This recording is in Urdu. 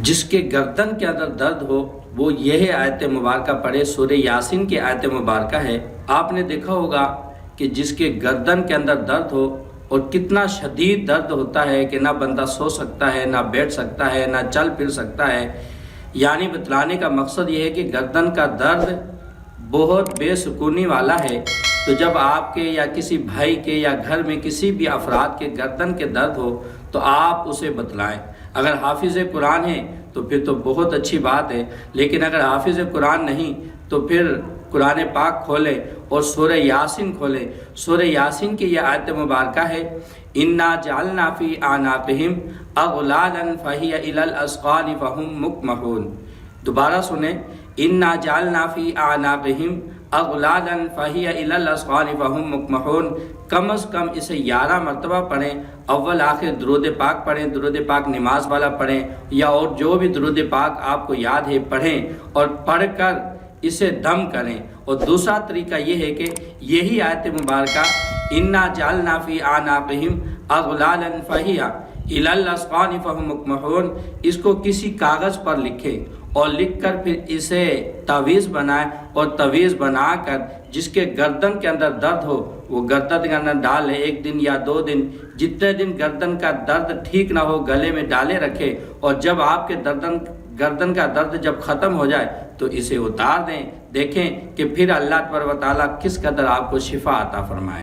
جس کے گردن کے اندر درد ہو وہ یہ آیت مبارکہ پڑھے، سورہ یاسین کی آیت مبارکہ ہے۔ آپ نے دیکھا ہوگا کہ جس کے گردن کے اندر درد ہو اور کتنا شدید درد ہوتا ہے کہ نہ بندہ سو سکتا ہے، نہ بیٹھ سکتا ہے، نہ چل پھر سکتا ہے، یعنی بتلانے کا مقصد یہ ہے کہ گردن کا درد بہت بے سکونی والا ہے۔ تو جب آپ کے یا کسی بھائی کے یا گھر میں کسی بھی افراد کے گردن کے درد ہو تو آپ اسے بتلائیں۔ اگر حافظ قرآن ہے تو پھر تو بہت اچھی بات ہے، لیکن اگر حافظ قرآن نہیں تو پھر قرآن پاک کھولے اور سورہ یاسین کھولے۔ سورہ یاسین کی یہ آیت مبارکہ ہے، اِنَّا جَعَلْنَا فِي أَعْنَاقِهِمْ أَغْلَالًا فَهِيَ إِلَى الْأَذْقَانِ فَهُمْ مُقْمَحُونَ۔ دوبارہ سنیں، اِنَّا جَعَلْنَا فِي أَعْنَاقِهِمْ أَغْلَالًا فَهِيَ إِلَى الْأَذْقَانِ فَهُمْ مُقْمَحُونَ۔ کم از کم اسے 11 مرتبہ پڑھیں، اول آخر درود پاک پڑھیں، درود پاک نماز والا پڑھیں یا اور جو بھی درود پاک آپ کو یاد ہے پڑھیں، اور پڑھ کر اسے دم کریں۔ اور دوسرا طریقہ یہ ہے کہ یہی آیت مبارکہ اِنَّا جَعَلْنَا فِي أَعْنَاقِهِمْ أَغْلَالًا فَهِيَ إِلَى الْأَذْقَانِ فَهُمْ مُقْمَحُونَ، اس کو کسی کاغذ پر لکھیں اور لکھ کر پھر اسے تعویذ بنائیں، اور تعویذ بنا کر جس کے گردن کے اندر درد ہو وہ گردن کے اندر ڈالے، 1 دن یا 2 دن، جتنے دن گردن کا درد ٹھیک نہ ہو گلے میں ڈالے رکھے، اور جب آپ کے گردن کا درد جب ختم ہو جائے تو اسے اتار دیں۔ دیکھیں کہ پھر اللہ تبارک و تعالیٰ کس قدر آپ کو شفا عطا فرمائے۔